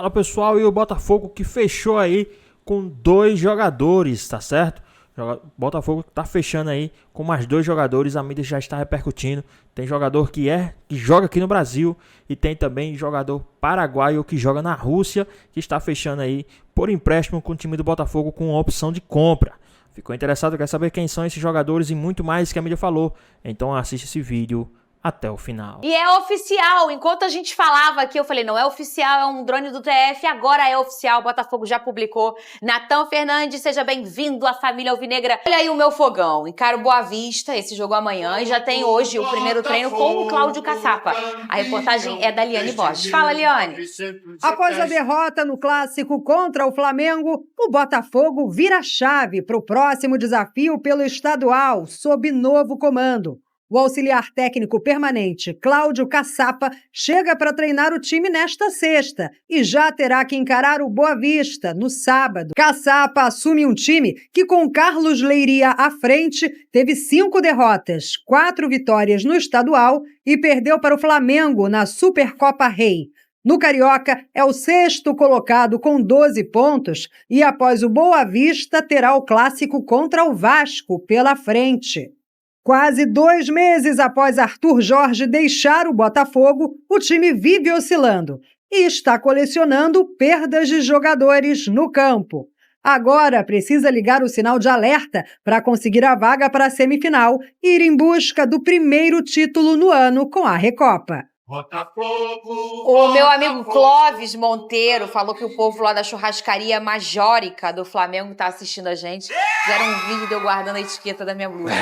Fala pessoal, e o Botafogo que fechou aí com 2 jogadores, tá certo? Botafogo tá fechando aí com mais 2 jogadores, a mídia já está repercutindo. Tem jogador que joga aqui no Brasil e tem também jogador paraguaio que joga na Rússia, que está fechando aí por empréstimo com o time do Botafogo com opção de compra. Ficou interessado, quer saber quem são esses jogadores e muito mais que a mídia falou? Então assiste esse vídeo até o final. E é oficial, enquanto a gente falava aqui, eu falei, não é oficial, é um drone do TF, agora é oficial, o Botafogo já publicou. Natan Fernandes, seja bem-vindo à família alvinegra. Olha aí o meu fogão, encaro Boa Vista, esse jogo amanhã, e já tem hoje o primeiro treino com o Cláudio Caçapa. A reportagem é da Liane Borges. Fala, Liane. Após a derrota no clássico contra o Flamengo, o Botafogo vira chave para o próximo desafio pelo estadual, sob novo comando. O auxiliar técnico permanente, Cláudio Caçapa, chega para treinar o time nesta sexta e já terá que encarar o Boa Vista no sábado. Caçapa assume um time que, com Carlos Leiria à frente, teve 5 derrotas, 4 vitórias no estadual e perdeu para o Flamengo na Supercopa Rei. No Carioca, é o 6º colocado com 12 pontos e, após o Boa Vista, terá o clássico contra o Vasco pela frente. Quase 2 meses após Arthur Jorge deixar o Botafogo, o time vive oscilando e está colecionando perdas de jogadores no campo. Agora precisa ligar o sinal de alerta para conseguir a vaga para a semifinal e ir em busca do primeiro título no ano com a Recopa. O meu amigo Clóvis Monteiro falou que o povo lá da churrascaria Majórica do Flamengo tá assistindo a gente. Fizeram um vídeo de eu guardando a etiqueta da minha blusa.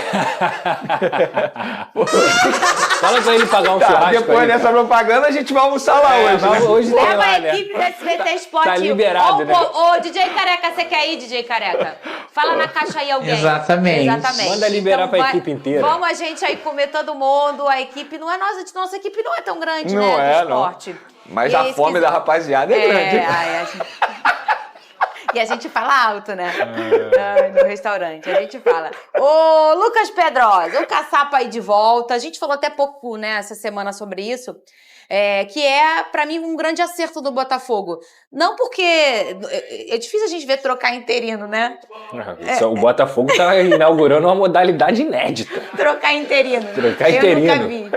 Fala pra ele pagar um churrasco. Depois aí, dessa propaganda a gente vai almoçar lá hoje. Né? Hoje tem Leva lá, a equipe do SBT Esportivo. Tá liberado, né? Ô, DJ Careca, você quer ir, DJ Careca? Fala na caixa aí alguém. Exatamente. Manda liberar pra equipe inteira. Vamos a gente aí comer todo mundo, a equipe não é nossa equipe não é tão grande, Não né, é, do esporte. Mas a fome da rapaziada é grande. E a gente fala alto, né? No restaurante, a gente fala. Ô, Lucas Pedrosa, o Caçapa aí de volta. A gente falou até pouco, né, essa semana sobre isso. Que é, pra mim, um grande acerto do Botafogo. Não porque... É difícil a gente ver trocar interino, né? O Botafogo tá inaugurando uma modalidade inédita. Trocar interino. Trocar interino.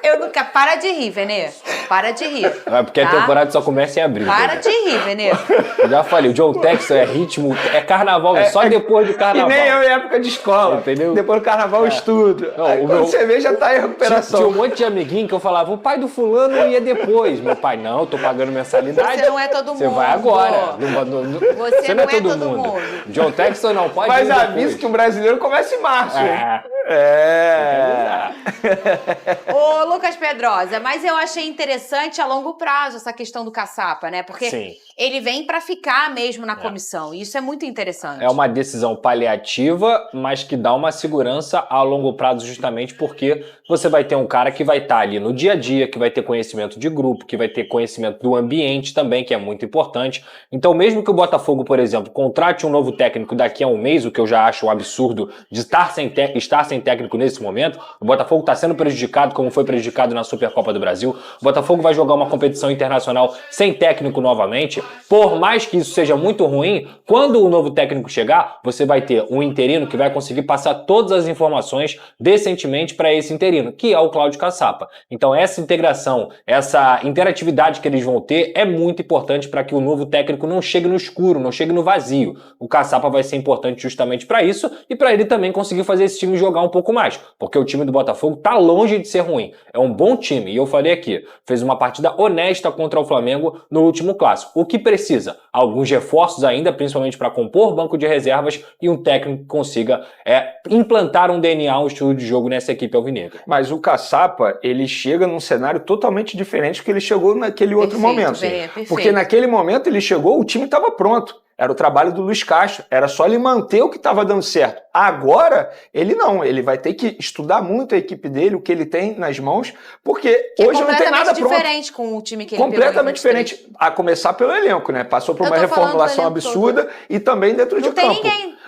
Eu nunca vi. Para de rir, Venê. Para de rir. É porque a temporada só começa em abril. Para de rir, Venê. Eu já falei, o John Texton é ritmo, é carnaval, só depois do carnaval. E nem eu em época de escola. Entendeu? Depois do carnaval eu estudo. Não, aí quando você vê, já tá em recuperação. Tinha um monte de amiguinho que eu falava, o pai do fulano ia depois. Meu pai, não, eu tô pagando mensalidade. Você não é todo mundo. Você vai agora. Você não é todo mundo. John Texton não pode. Mas avisa que o brasileiro começa em março. Ô, Lucas Pedrosa, mas eu achei interessante a longo prazo essa questão do Caçapa, né? Porque ele vem pra ficar mesmo na comissão. E isso é muito interessante. É uma decisão paliativa, mas que dá uma segurança a longo prazo justamente porque você vai ter um cara que vai estar ali no dia a dia, que vai ter conhecimento de grupo, que vai ter conhecimento do ambiente também, que é muito importante. Então, mesmo que o Botafogo, por exemplo, contrate um novo técnico daqui a um mês, o que eu já acho um absurdo de estar sem técnico nesse momento, o Botafogo está sendo prejudicado como foi prejudicado na Supercopa do Brasil. O Botafogo vai jogar uma competição internacional sem técnico novamente. Por mais que isso seja muito ruim, quando o novo técnico chegar, você vai ter um interino que vai conseguir passar todas as informações decentemente para esse interino, que é o Cláudio Caçapa. Então essa integração, essa interatividade que eles vão ter é muito importante para que o novo técnico não chegue no escuro, não chegue no vazio. O Caçapa vai ser importante justamente para isso e para ele também conseguir fazer esse time jogar um pouco mais, porque o time do Botafogo tá longe de ser ruim. É um bom time, e eu falei aqui, fez uma partida honesta contra o Flamengo no último clássico. O que precisa? Alguns reforços ainda, principalmente para compor banco de reservas e um técnico que consiga implantar um DNA, um estilo de jogo nessa equipe alvinegra. Mas o Caçapa, ele chega num cenário totalmente diferente do que ele chegou naquele outro momento. Porque naquele momento ele chegou, o time estava pronto. Era o trabalho do Luiz Castro, era só ele manter o que estava dando certo. Agora, ele não, ele vai ter que estudar muito a equipe dele, o que ele tem nas mãos, porque hoje não tem nada pronto. Completamente diferente com o time que ele completamente diferente, a começar pelo elenco, né? Passou por uma reformulação absurda e também dentro de campo.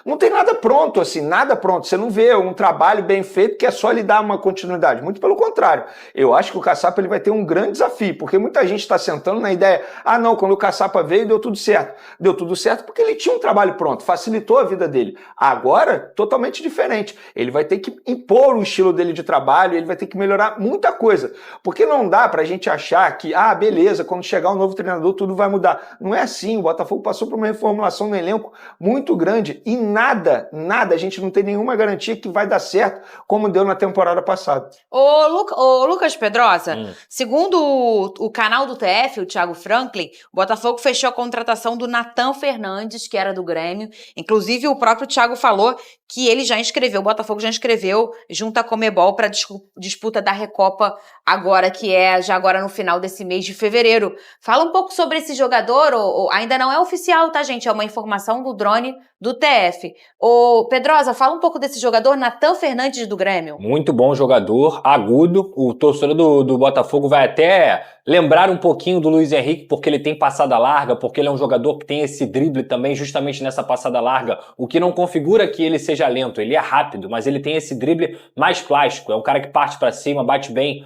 Não tem nada pronto, assim, nada pronto. Você não vê um trabalho bem feito que é só lhe dar uma continuidade. Muito pelo contrário. Eu acho que o Caçapa ele vai ter um grande desafio, porque muita gente está sentando na ideia, não, quando o Caçapa veio deu tudo certo. Deu tudo certo porque ele tinha um trabalho pronto, facilitou a vida dele. Agora, totalmente diferente. Ele vai ter que impor o estilo dele de trabalho, ele vai ter que melhorar muita coisa. Porque não dá pra gente achar que, beleza, quando chegar um novo treinador tudo vai mudar. Não é assim, o Botafogo passou por uma reformulação no elenco muito grande e nada, a gente não tem nenhuma garantia que vai dar certo como deu na temporada passada. Ô Lucas Pedrosa, segundo o canal do TF, o Thiago Franklin, o Botafogo fechou a contratação do Nathan Fernandes, que era do Grêmio. Inclusive, o próprio Thiago falou que ele já inscreveu, o Botafogo já inscreveu junto à Conmebol para disputa da Recopa agora, que é já agora no final desse mês de fevereiro. Fala um pouco sobre esse jogador, ainda não é oficial, tá, gente? É uma informação do drone do TF. Ô, Pedrosa, fala um pouco desse jogador, Nathan Fernandes do Grêmio. Muito bom jogador, agudo. O torcedor do Botafogo vai até lembrar um pouquinho do Luiz Henrique, porque ele tem passada larga, porque ele é um jogador que tem esse drible também, justamente nessa passada larga, o que não configura que ele seja lento. Ele é rápido, mas ele tem esse drible mais plástico. É um cara que parte pra cima, bate bem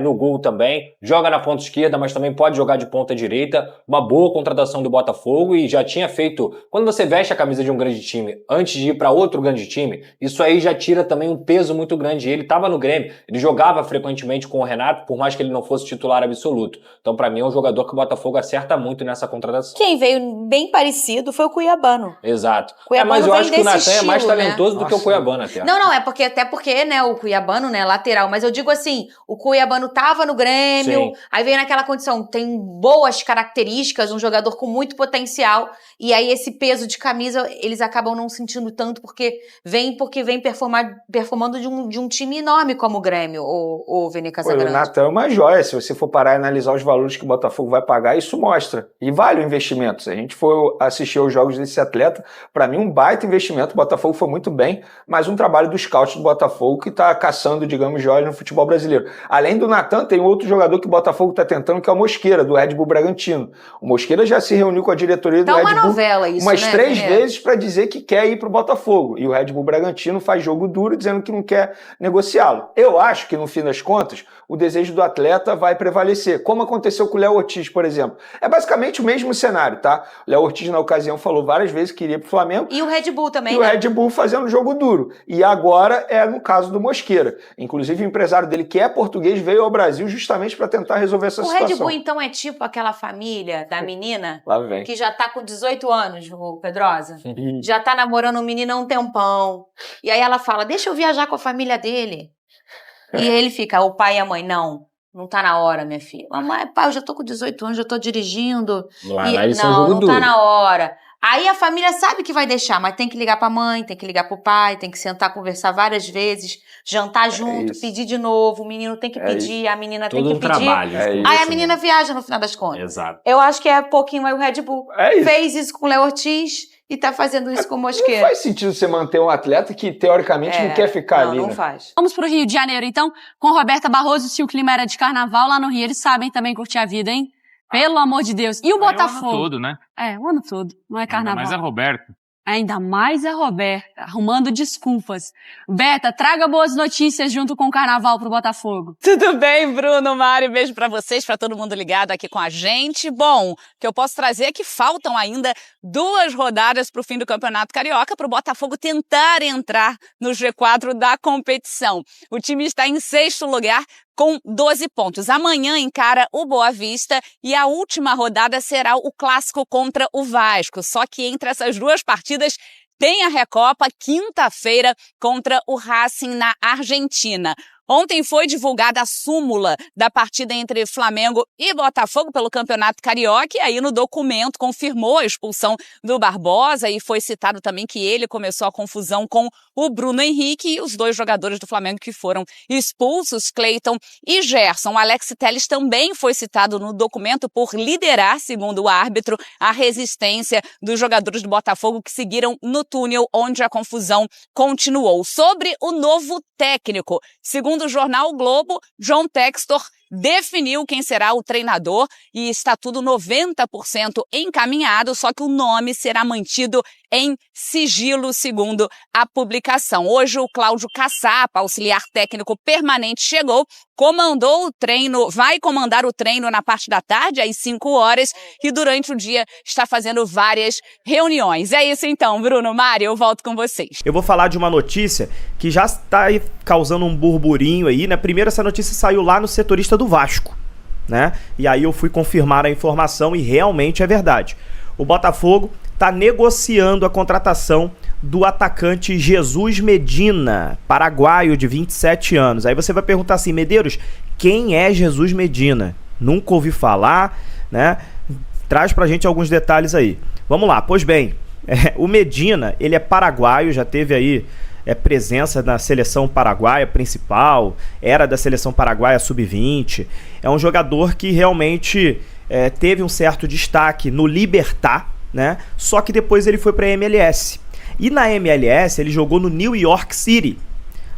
no gol também, joga na ponta esquerda, mas também pode jogar de ponta direita. Uma boa contratação do Botafogo e já tinha feito... Quando você veste a camisa de um grande time antes de ir para outro grande time, isso aí já tira também um peso muito grande. Ele estava no Grêmio, ele jogava frequentemente com o Renato, por mais que ele não fosse titular absoluto. Então, para mim, é um jogador que o Botafogo acerta muito nessa contratação. Quem veio bem parecido foi o Cuiabano. Exato. Cuiabano mas eu acho que o Nathan estilo, é mais talentoso, né? do que o Cuiabano até. Não, até porque, né, o Cuiabano, né, lateral, mas eu digo assim, o Cuiabano tava no Grêmio, aí veio naquela condição, tem boas características, um jogador com muito potencial, e aí esse peso de camisa, eles acabam não sentindo tanto, porque vem performando de um time enorme como o Grêmio, o Vene Casagrande. O Nathan é uma joia, se você for parar e analisar os valores que o Botafogo vai pagar, isso mostra, e vale o investimento. Se a gente for assistir aos jogos desse atleta, para mim um baita investimento, o Botafogo foi muito bem, mas um trabalho do scout do Botafogo que está caçando, digamos, joias no futebol brasileiro. Além do Nathan, tem outro jogador que o Botafogo está tentando, que é o Mosqueira, do Red Bull Bragantino. O Mosqueira já se reuniu com a diretoria do Red Bull novela isso, umas né, 3 vezes para dizer que quer ir para o Botafogo. E o Red Bull Bragantino faz jogo duro dizendo que não quer negociá-lo. Eu acho que, no fim das contas, o desejo do atleta vai prevalecer, como aconteceu com o Léo Ortiz, por exemplo. É basicamente o mesmo cenário, tá? O Léo Ortiz, na ocasião, falou várias vezes que iria pro Flamengo. E o Red Bull também, E o Red Bull fazendo jogo duro. E agora é no caso do Mosqueira. Inclusive, o empresário dele, que é português, veio ao Brasil justamente para tentar resolver essa situação. O Red Bull, então, é tipo aquela família da menina Lá vem. Que já tá com 18 anos, o Pedrosa. Já tá namorando um menino há um tempão. E aí ela fala, deixa eu viajar com a família dele. E ele fica, o pai e a mãe, não tá na hora, minha filha. Mamãe, pai, eu já tô com 18 anos, já tô dirigindo. Não tá na hora. Aí a família sabe que vai deixar, mas tem que ligar pra mãe, tem que ligar pro pai, tem que sentar, conversar várias vezes, jantar junto, pedir de novo, o menino tem que pedir, a menina tem que pedir. Trabalho. Aí a menina viaja no final das contas. Exato. Eu acho que é pouquinho aí o Red Bull. Fez isso com o Léo Ortiz e tá fazendo isso com o Mosqueira. Não faz sentido você manter um atleta que, teoricamente, não quer ficar ali. Não faz. Vamos pro Rio de Janeiro, então, com Roberta Barroso. Se o clima era de carnaval lá no Rio, eles sabem também curtir a vida, hein? Pelo amor de Deus. E o Botafogo? O ano todo, né? O ano todo. Não é carnaval. Ainda mais a Roberta. Ainda mais a Roberta, arrumando desculpas. Beta, traga boas notícias junto com o carnaval pro Botafogo. Tudo bem, Bruno, Mário? Beijo pra vocês, pra todo mundo ligado aqui com a gente. Bom, o que eu posso trazer é que faltam ainda 2 rodadas pro fim do Campeonato Carioca pro Botafogo tentar entrar no G4 da competição. O time está em 6º lugar, com 12 pontos. Amanhã encara o Boa Vista e a última rodada será o clássico contra o Vasco. Só que entre essas 2 partidas tem a Recopa, quinta-feira, contra o Racing na Argentina. Ontem foi divulgada a súmula da partida entre Flamengo e Botafogo pelo Campeonato Carioca e aí no documento confirmou a expulsão do Barbosa e foi citado também que ele começou a confusão com o Bruno Henrique e os 2 jogadores do Flamengo que foram expulsos, Cleiton e Gerson. O Alex Telles também foi citado no documento por liderar, segundo o árbitro, a resistência dos jogadores do Botafogo que seguiram no túnel onde a confusão continuou. Sobre o novo técnico, segundo o jornal o Globo, John Textor definiu quem será o treinador e está tudo 90% encaminhado, só que o nome será mantido em sigilo, segundo a publicação. Hoje, o Cláudio Caçapa, auxiliar técnico permanente, chegou, comandou o treino, vai comandar o treino na parte da tarde, às 5 horas, e durante o dia está fazendo várias reuniões. É isso então, Bruno, Mari, eu volto com vocês. Eu vou falar de uma notícia que já está causando um burburinho aí, né? Primeiro, essa notícia saiu lá no setorista do Vasco, né? E aí eu fui confirmar a informação e realmente é verdade. O Botafogo está negociando a contratação do atacante Jesus Medina, paraguaio de 27 anos. Aí você vai perguntar assim, Medeiros, quem é Jesus Medina? Nunca ouvi falar, né? Traz pra gente alguns detalhes aí. Vamos lá, pois bem, o Medina, ele é paraguaio, já teve aí presença na seleção paraguaia principal, era da seleção paraguaia sub-20, é um jogador que realmente teve um certo destaque no Libertad, né? Só que depois ele foi para a MLS. E na MLS ele jogou no New York City,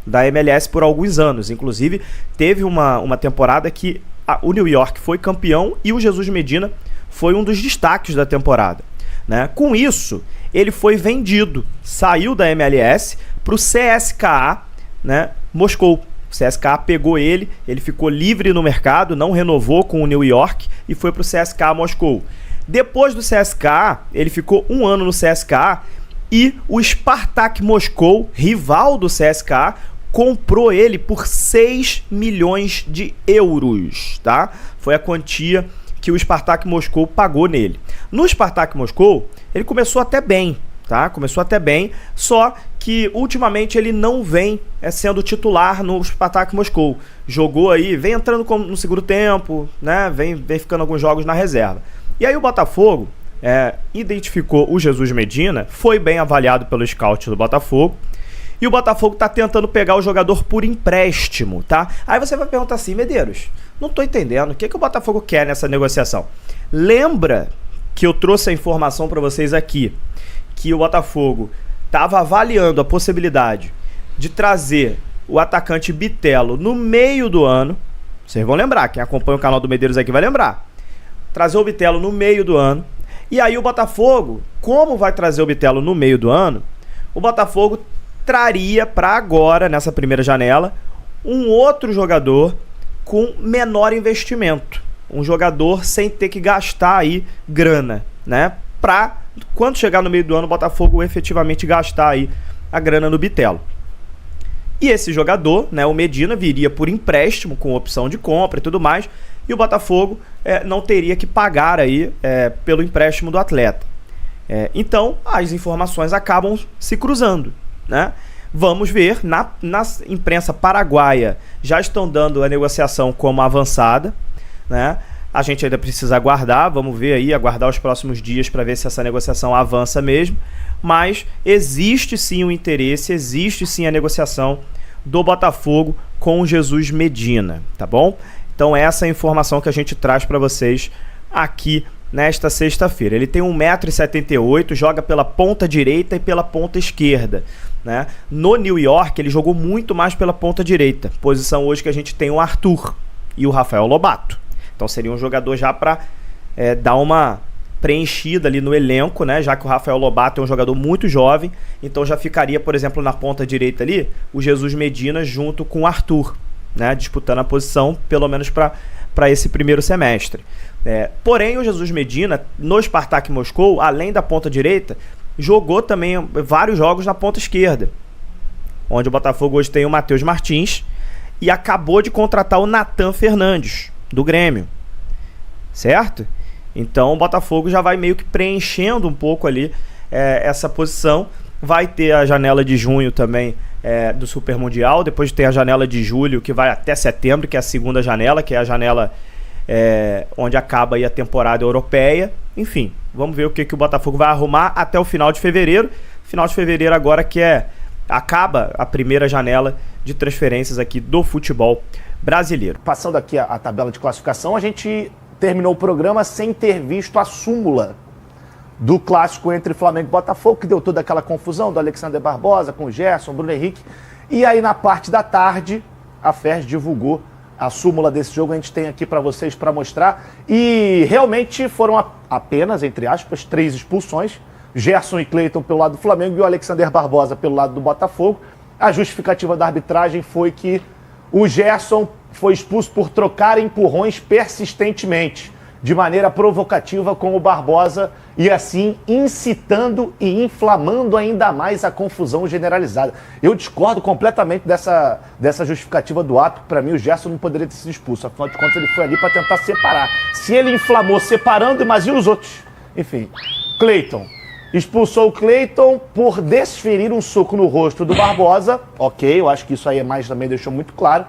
da MLS por alguns anos. Inclusive teve uma temporada que o New York foi campeão e o Jesus Medina foi um dos destaques da temporada, né? Com isso, ele foi vendido, saiu da MLS para o CSKA, né, Moscou. O CSKA pegou ele ficou livre no mercado, não renovou com o New York e foi para o CSKA Moscou. Depois do CSKA, ele ficou 1 ano no CSKA e o Spartak Moscou, rival do CSKA, comprou ele por 6 milhões de euros, tá? Foi a quantia que o Spartak Moscou pagou nele. No Spartak Moscou, ele começou até bem, tá? Começou até bem, só que ultimamente ele não vem sendo titular no Spartak Moscou. Jogou aí, vem entrando no segundo tempo, né? Vem ficando alguns jogos na reserva. E aí o Botafogo identificou o Jesus Medina, foi bem avaliado pelo scout do Botafogo, e o Botafogo tá tentando pegar o jogador por empréstimo, tá? Aí você vai perguntar assim, Medeiros, não tô entendendo, o que o Botafogo quer nessa negociação? Lembra que eu trouxe a informação para vocês aqui, que o Botafogo estava avaliando a possibilidade de trazer o atacante Bitelo no meio do ano. Vocês vão lembrar, quem acompanha o canal do Medeiros aqui vai lembrar. Trazer o Bitelo no meio do ano. E aí o Botafogo, como vai trazer o Bitelo no meio do ano, o Botafogo traria para agora, nessa primeira janela, um outro jogador com menor investimento. Um jogador sem ter que gastar aí grana, né? Pra quando chegar no meio do ano, o Botafogo efetivamente gastar aí a grana no Bitelo. E esse jogador, né, o Medina, viria por empréstimo, com opção de compra e tudo mais, e o Botafogo não teria que pagar aí pelo empréstimo do atleta. Então, as informações acabam se cruzando, né? Vamos ver, na imprensa paraguaia já estão dando a negociação como avançada, né? A gente ainda precisa aguardar, vamos ver aí, aguardar os próximos dias para ver se essa negociação avança mesmo, mas existe sim o interesse, existe sim a negociação do Botafogo com o Jesus Medina, tá bom? Então essa é a informação que a gente traz para vocês aqui nesta sexta-feira. Ele tem 1,78 m, joga pela ponta direita e pela ponta esquerda, né? No New York ele jogou muito mais pela ponta direita, posição hoje que a gente tem o Arthur e o Rafael Lobato. Então seria um jogador já para dar uma preenchida ali no elenco, né? Já que o Rafael Lobato é um jogador muito jovem, então já ficaria, por exemplo, na ponta direita ali, o Jesus Medina junto com o Arthur, né? Disputando a posição, pelo menos para esse primeiro semestre. Porém, o Jesus Medina, no Spartak Moscou, além da ponta direita, jogou também vários jogos na ponta esquerda, onde o Botafogo hoje tem o Matheus Martins e acabou de contratar o Nathan Fernandes, do Grêmio, certo? Então o Botafogo já vai meio que preenchendo um pouco ali essa posição. Vai ter a janela de junho também do Super Mundial, depois tem a janela de julho que vai até setembro, que é a segunda janela, que é a janela onde acaba aí a temporada europeia. Enfim, vamos ver o que o Botafogo vai arrumar até o final de fevereiro. Final de fevereiro agora que acaba a primeira janela de transferências aqui do futebol brasileiro. Passando aqui a tabela de classificação, a gente terminou o programa sem ter visto a súmula do clássico entre Flamengo e Botafogo, que deu toda aquela confusão do Alexander Barbosa com o Gerson, Bruno Henrique. E aí na parte da tarde, a FERJ divulgou a súmula desse jogo, a gente tem aqui para vocês para mostrar. E realmente foram apenas, entre aspas, 3 expulsões. Gerson e Cleiton pelo lado do Flamengo e o Alexander Barbosa pelo lado do Botafogo. A justificativa da arbitragem foi que o Gerson foi expulso por trocar empurrões persistentemente, de maneira provocativa com o Barbosa e assim incitando e inflamando ainda mais a confusão generalizada. Eu discordo completamente dessa justificativa do ato. Para mim, o Gerson não poderia ter sido expulso. Afinal de contas, ele foi ali para tentar separar. Se ele inflamou separando, mas e os outros? Enfim, Cleiton. Expulsou o Cleiton por desferir um soco no rosto do Barbosa. Ok, eu acho que isso aí também deixou muito claro.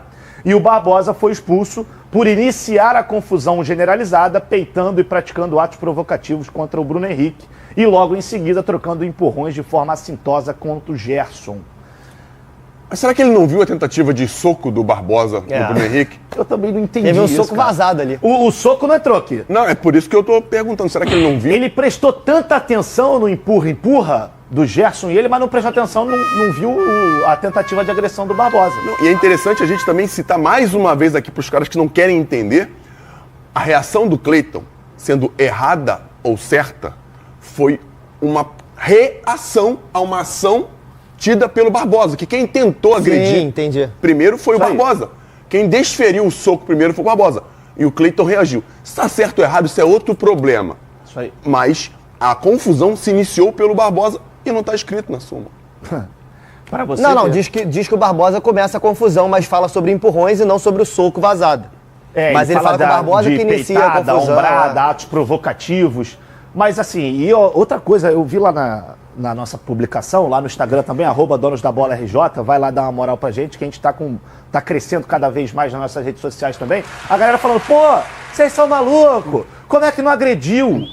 E o Barbosa foi expulso por iniciar a confusão generalizada, peitando e praticando atos provocativos contra o Bruno Henrique e logo em seguida trocando empurrões de forma assintosa contra o Gerson. Mas será que ele não viu a tentativa de soco do Barbosa no Bruno Henrique? Eu também não entendi Teve um isso, soco vazado ali. O soco não entrou aqui. Não, é por isso que eu tô perguntando, será que ele não viu? Ele prestou tanta atenção no empurra-empurra do Gerson e ele, mas não prestou atenção, não viu a tentativa de agressão do Barbosa. E é interessante a gente também citar mais uma vez aqui para os caras que não querem entender, a reação do Cleiton, sendo errada ou certa, foi uma reação a uma ação tida pelo Barbosa, que quem tentou agredir primeiro foi o Barbosa. Quem desferiu o soco primeiro foi o Barbosa. E o Cleiton reagiu. Se está certo ou errado, isso é outro problema. Isso aí. Mas a confusão se iniciou pelo Barbosa e não está escrito na súmula. Para você não, diz que o Barbosa começa a confusão, mas fala sobre empurrões e não sobre o soco vazado. Mas ele fala que o Barbosa que inicia peitada, a confusão. Ombrada, atos provocativos. Mas assim, e outra coisa, eu vi lá na nossa publicação, lá no Instagram também, @donosdabola_rj, vai lá dar uma moral pra gente, que a gente tá crescendo cada vez mais nas nossas redes sociais também. A galera falando, pô, vocês são malucos, como é que não agrediu?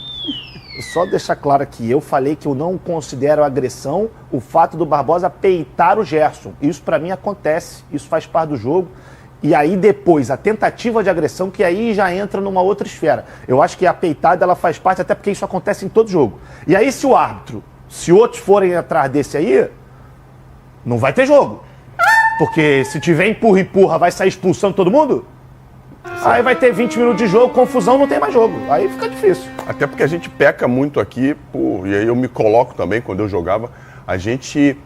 Só deixar claro aqui, eu falei que eu não considero agressão o fato do Barbosa peitar o Gerson. Isso pra mim acontece, isso faz parte do jogo. E aí depois, a tentativa de agressão, que aí já entra numa outra esfera. Eu acho que a peitada, ela faz parte, até porque isso acontece em todo jogo. E aí se o árbitro, se outros forem atrás desse aí, não vai ter jogo. Porque se tiver empurra, vai sair expulsando todo mundo? Aí vai ter 20 minutos de jogo, confusão, não tem mais jogo. Aí fica difícil. Até porque a gente peca muito aqui, e aí eu me coloco também, quando eu jogava, a gente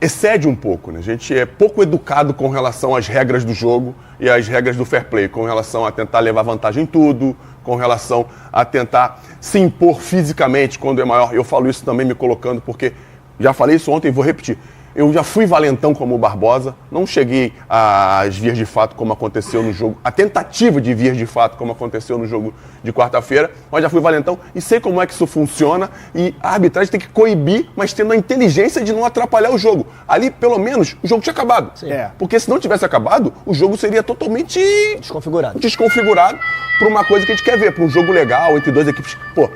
excede um pouco, né? A gente é pouco educado com relação às regras do jogo e às regras do fair play, com relação a tentar levar vantagem em tudo, com relação a tentar se impor fisicamente quando é maior. Eu falo isso também me colocando, porque já falei isso ontem e vou repetir. Eu já fui valentão como o Barbosa, não cheguei às vias de fato como aconteceu no jogo, a tentativa de vias de fato como aconteceu no jogo de quarta-feira, mas já fui valentão e sei como é que isso funciona e a arbitragem tem que coibir, mas tendo a inteligência de não atrapalhar o jogo. Ali, pelo menos, o jogo tinha acabado. Porque se não tivesse acabado, o jogo seria totalmente desconfigurado para uma coisa que a gente quer ver, para um jogo legal entre duas equipes. Pô,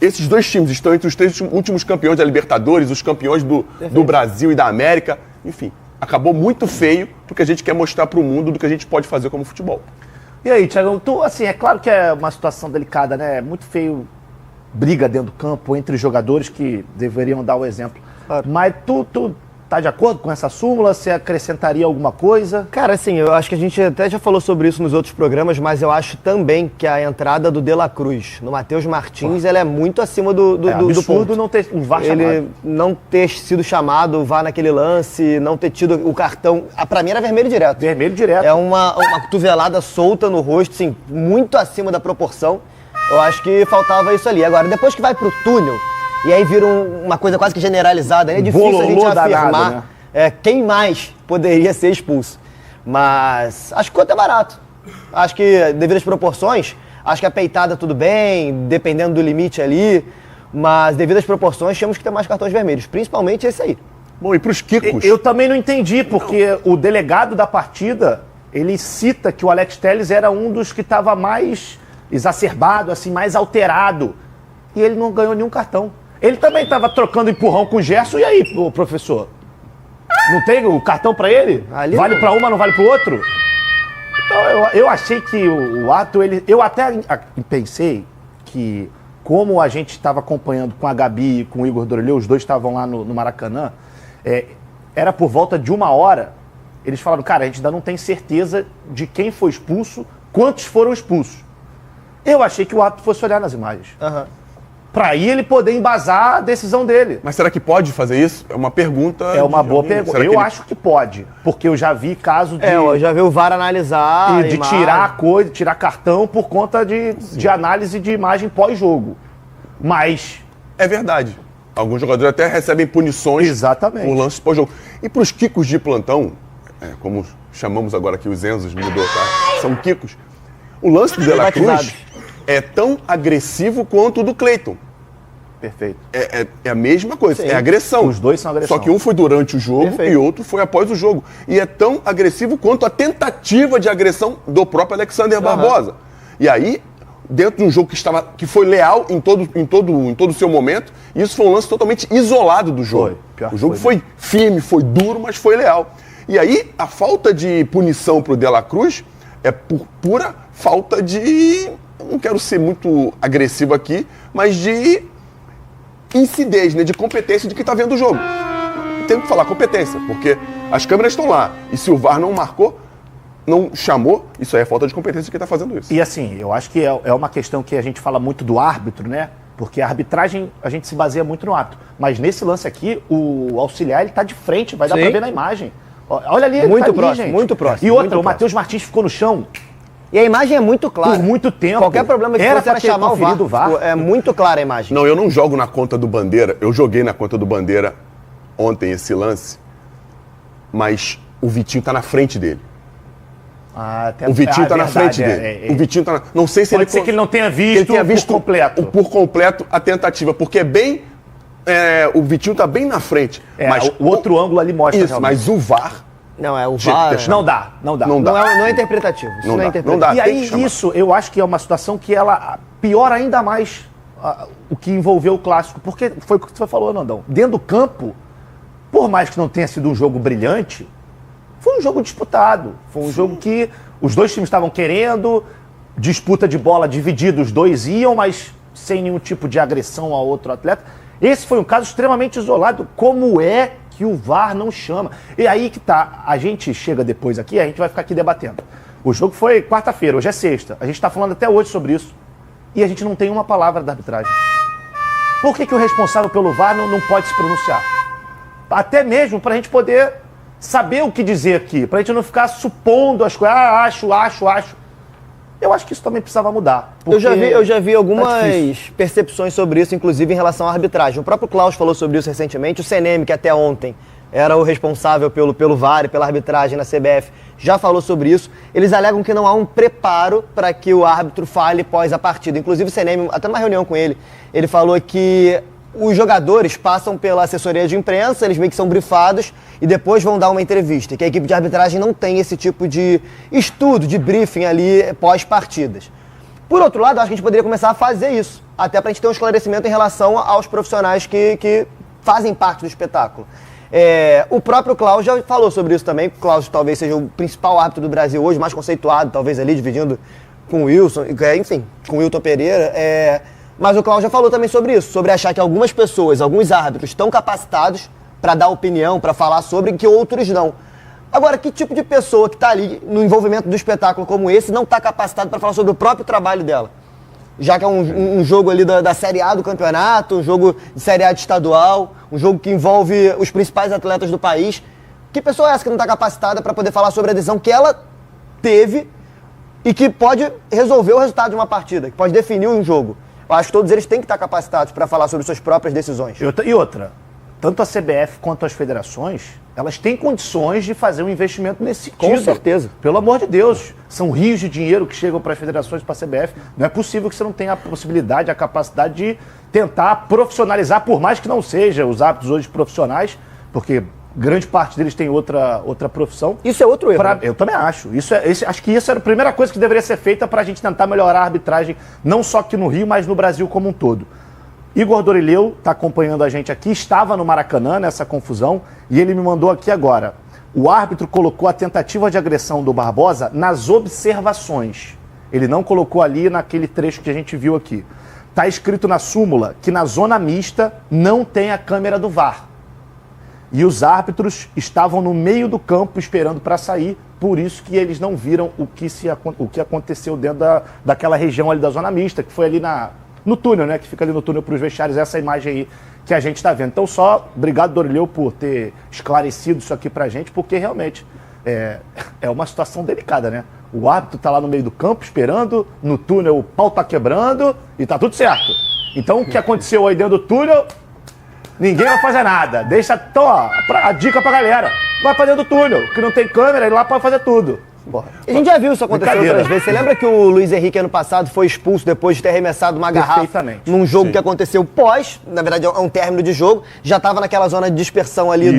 esses dois times estão entre os 3 últimos campeões da Libertadores, os campeões do Brasil e da América. Enfim, acabou muito feio porque a gente quer mostrar para o mundo do que a gente pode fazer como futebol. E aí, Thiagão, assim, é claro que é uma situação delicada, né? É muito feio briga dentro do campo entre jogadores que deveriam dar o exemplo. Claro. Mas tu tá de acordo com essa súmula? Você acrescentaria alguma coisa? Cara, assim, eu acho que a gente até já falou sobre isso nos outros programas, mas eu acho também que a entrada do De La Cruz no Matheus Martins, ela é muito acima do ponto. Não ter um VAR chamado. Ele não ter sido chamado, o VAR naquele lance, não ter tido o cartão. Pra mim era vermelho direto. Vermelho direto. É uma cotovelada solta no rosto, assim, muito acima da proporção. Eu acho que faltava isso ali. Agora, depois que vai pro túnel, e aí vira uma coisa quase que generalizada. É difícil a gente afirmar quem mais poderia ser expulso. Mas acho que ficou até barato. Acho que, devido às proporções, acho que a peitada tudo bem, dependendo do limite ali. Mas, devido às proporções, tínhamos que ter mais cartões vermelhos. Principalmente esse aí. Bom, e pros Kikos? Eu também não entendi, porque o delegado da partida, ele cita que o Alex Telles era um dos que estava mais exacerbado, assim, mais alterado. E ele não ganhou nenhum cartão. Ele também estava trocando empurrão com o Gerson. E aí, professor? Não tem o cartão para ele? Ali vale para uma, não vale para o outro? Então, eu achei que o ato, eu até pensei que, como a gente estava acompanhando com a Gabi e com o Igor Dorelê, os dois estavam lá no Maracanã, era por volta de 1 hora eles falaram, cara, a gente ainda não tem certeza de quem foi expulso, quantos foram expulsos. Eu achei que o árbitro fosse olhar nas imagens. Pra aí ele poder embasar a decisão dele. Mas será que pode fazer isso? É uma pergunta. É uma boa pergunta. Eu acho que pode. Porque eu já vi caso de... eu já vi o VAR analisar... de tirar coisa, tirar cartão por conta de análise de imagem pós-jogo. Mas... É verdade. Alguns jogadores até recebem punições por lances pós-jogo. E pros quicos de plantão, como chamamos agora aqui os Enzos, mudou, tá? São quicos. O lance do De La Cruz é tão agressivo quanto o do Cleiton. Perfeito. É a mesma coisa, é agressão. Os dois são agressão. Só que um foi durante o jogo e outro foi após o jogo. E é tão agressivo quanto a tentativa de agressão do próprio Alexander Barbosa. E aí, dentro de um jogo que foi leal em todo o seu momento, isso foi um lance totalmente isolado do jogo. O jogo foi firme, foi duro, mas foi leal. E aí, a falta de punição pro De La Cruz é por pura falta de... Eu não quero ser muito agressivo aqui, mas de incidez, né? De competência de quem está vendo o jogo. Tem que falar competência, porque as câmeras estão lá. E se o VAR não marcou, não chamou, isso aí é falta de competência de quem está fazendo isso. E assim, eu acho que é uma questão que a gente fala muito do árbitro, né? Porque a arbitragem, a gente se baseia muito no árbitro. Mas nesse lance aqui, o auxiliar, ele está de frente, vai dar para ver na imagem. Olha ali, muito ele tá próximo, ali, gente. muito próximo. E outra, o Matheus Martins ficou no chão. E a imagem é muito clara. Por muito tempo. Qualquer problema que fosse era chamar o VAR. É muito clara a imagem. Não, eu não jogo na conta do Bandeira. Eu joguei na conta do Bandeira ontem esse lance, mas o Vitinho tá na frente dele. O Vitinho tá na frente dele. O Vitinho tá na... Não sei se Pode ser que ele não tenha visto, por completo. Por completo a tentativa, porque é bem... o Vitinho tá bem na frente. Mas o outro ângulo ali mostra isso, realmente. Mas o VAR... Não, o VAR... Não dá. Não é interpretativo. Não é interpretativo. Não dá. E aí, isso, eu acho que é uma situação que ela piora ainda mais o que envolveu o clássico. Porque foi o que você falou, Nandão. Dentro do campo, por mais que não tenha sido um jogo brilhante, foi um jogo disputado. Foi um jogo que os dois times estavam querendo, disputa de bola dividida, os dois iam, mas sem nenhum tipo de agressão ao outro atleta. Esse foi um caso extremamente isolado. Como é que o VAR não chama? E aí que tá, a gente chega depois aqui, a gente vai ficar aqui debatendo. O jogo foi quarta-feira, hoje é sexta. A gente tá falando até hoje sobre isso. E a gente não tem uma palavra da arbitragem. Por que o responsável pelo VAR não pode se pronunciar? Até mesmo pra gente poder saber o que dizer aqui, pra gente não ficar supondo as coisas, acho. Eu acho que isso também precisava mudar. Eu já vi algumas percepções sobre isso, inclusive em relação à arbitragem. O próprio Klaus falou sobre isso recentemente, o CNM, que até ontem era o responsável pelo VAR e pela arbitragem na CBF, já falou sobre isso. Eles alegam que não há um preparo para que o árbitro fale pós a partida. Inclusive o CNM, até numa reunião com ele, ele falou que os jogadores passam pela assessoria de imprensa, eles meio que são brifados e depois vão dar uma entrevista. Que a equipe de arbitragem não tem esse tipo de estudo, de briefing ali pós-partidas. Por outro lado, acho que a gente poderia começar a fazer isso, até para a gente ter um esclarecimento em relação aos profissionais que fazem parte do espetáculo. O próprio Klaus já falou sobre isso também. O Klaus talvez seja o principal árbitro do Brasil hoje, mais conceituado, talvez ali, dividindo com o Wilson, enfim, com o Wilton Pereira. Mas o Klaus já falou também sobre isso, sobre achar que algumas pessoas, alguns árbitros estão capacitados para dar opinião, para falar sobre, que outros não. Agora, que tipo de pessoa que está ali no envolvimento do espetáculo como esse não está capacitado para falar sobre o próprio trabalho dela? Já que é um jogo ali da Série A do campeonato, um jogo de Série A de estadual, um jogo que envolve os principais atletas do país. Que pessoa é essa que não está capacitada para poder falar sobre a decisão que ela teve e que pode resolver o resultado de uma partida, que pode definir um jogo? Eu acho que todos eles têm que estar capacitados para falar sobre suas próprias decisões. E outra, tanto a CBF quanto as federações, elas têm condições de fazer um investimento nesse sentido. Com certeza. Pelo amor de Deus, são rios de dinheiro que chegam para as federações, para a CBF. Não é possível que você não tenha a possibilidade, a capacidade de tentar profissionalizar, por mais que não seja os árbitros hoje profissionais, porque grande parte deles tem outra profissão. Isso é outro erro. Eu também acho. Acho que isso era a primeira coisa que deveria ser feita para a gente tentar melhorar a arbitragem, não só aqui no Rio, mas no Brasil como um todo. Igor Dorileu está acompanhando a gente aqui, estava no Maracanã nessa confusão, e ele me mandou aqui agora. O árbitro colocou a tentativa de agressão do Barbosa nas observações. Ele não colocou ali naquele trecho que a gente viu aqui. Está escrito na súmula que na zona mista não tem a câmera do VAR. E os árbitros estavam no meio do campo esperando para sair, por isso que eles não viram o que aconteceu dentro daquela região ali da zona mista, que foi ali no túnel, né? Que fica ali no túnel para os vestiários, essa imagem aí que a gente está vendo. Então obrigado, Dorileu, por ter esclarecido isso aqui pra gente, porque realmente é uma situação delicada, né? O árbitro tá lá no meio do campo esperando, no túnel o pau tá quebrando e tá tudo certo. Então o que aconteceu aí dentro do túnel, ninguém vai fazer nada. Deixa, então, ó, a dica pra galera, vai pra dentro do túnel, que não tem câmera, ele lá pode fazer tudo. Porra. A gente já viu isso acontecer outras vezes. Você lembra que o Luiz Henrique ano passado foi expulso depois de ter arremessado uma garrafa num jogo que aconteceu na verdade é um término de jogo, já estava naquela zona de dispersão ali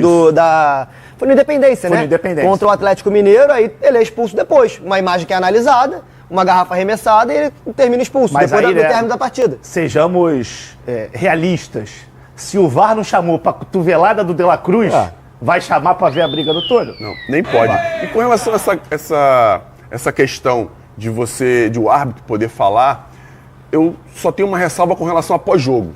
foi no Independência, né? Contra o Atlético Mineiro, aí ele é expulso depois. Uma imagem que é analisada, uma garrafa arremessada e ele termina expulso, mas depois aí, do término da partida. Sejamos realistas. Se o VAR não chamou pra cotovelada do De La Cruz, vai chamar pra ver a briga do túnel? Não, nem pode. E com relação a essa questão de o árbitro poder falar, eu só tenho uma ressalva com relação a pós-jogo.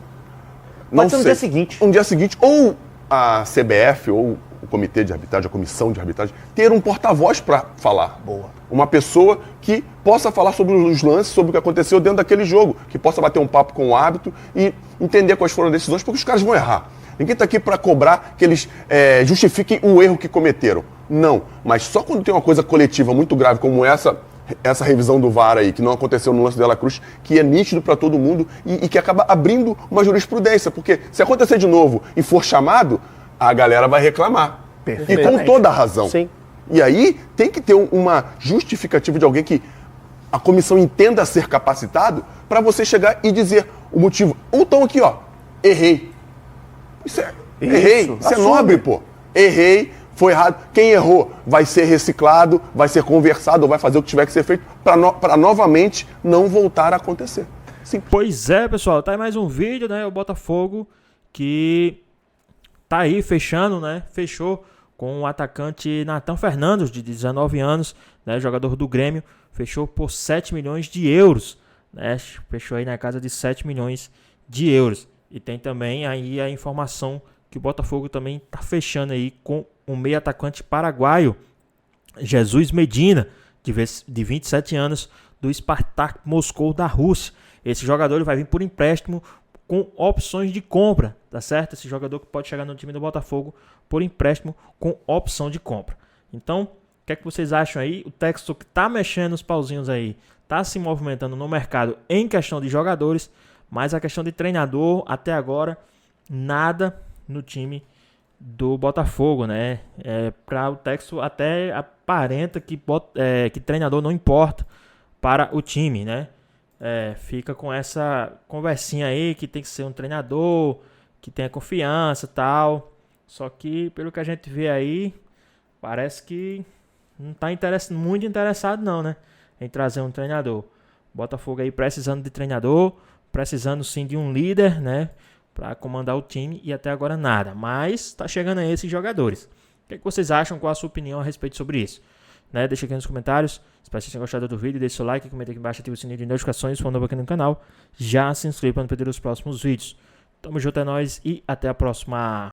Pode ser no dia seguinte. Um dia seguinte, ou a CBF, ou o comitê de arbitragem, a comissão de arbitragem, ter um porta-voz para falar. Boa. Uma pessoa que possa falar sobre os lances, sobre o que aconteceu dentro daquele jogo, que possa bater um papo com o árbitro e entender quais foram as decisões, porque os caras vão errar. Ninguém está aqui para cobrar que eles justifiquem o erro que cometeram. Não, mas só quando tem uma coisa coletiva muito grave como essa revisão do VAR aí, que não aconteceu no lance de De La Cruz, que é nítido para todo mundo e que acaba abrindo uma jurisprudência, porque se acontecer de novo e for chamado, a galera vai reclamar. E com toda a razão. Sim. E aí tem que ter uma justificativa de alguém que a comissão entenda ser capacitado para você chegar e dizer o motivo. Ou então aqui, ó, errei. Errei. Isso é nobre, pô. Errei, foi errado. Quem errou vai ser reciclado, vai ser conversado, ou vai fazer o que tiver que ser feito para novamente não voltar a acontecer. Sim. Pois é, pessoal. Tá aí mais um vídeo, né? O Botafogo que tá aí fechando, né? Fechou com o atacante Nathan Fernandes, de 19 anos, né? Jogador do Grêmio. Fechou por 7 milhões de euros, né? Fechou aí na casa de 7 milhões de euros. E tem também aí a informação que o Botafogo também está fechando aí com um meio atacante paraguaio, Jesus Medina, de 27 anos, do Spartak Moscou da Rússia. Esse jogador ele vai vir por empréstimo com opções de compra, tá certo? Esse jogador que pode chegar no time do Botafogo por empréstimo com opção de compra. Então, o que é que vocês acham aí? O Textor que tá mexendo os pauzinhos aí, tá se movimentando no mercado em questão de jogadores, mas a questão de treinador, até agora, nada no time do Botafogo, né? Para o Textor até aparenta que treinador não importa para o time, né? Fica com essa conversinha aí que tem que ser um treinador, que tenha confiança e tal. Só que, pelo que a gente vê aí, parece que não está muito interessado não, né? Em trazer um treinador. Botafogo aí precisando de treinador, precisando sim de um líder, né? Para comandar o time e até agora nada. Mas tá chegando aí esses jogadores. O que vocês acham? Qual a sua opinião a respeito sobre isso? Né? Deixa aqui nos comentários. Espero que vocês tenham gostado do vídeo. Deixe seu like, comenta aqui embaixo, ative o sininho de notificações. Se for novo aqui no canal, já se inscreva para não perder os próximos vídeos. Tamo junto, é nóis e até a próxima.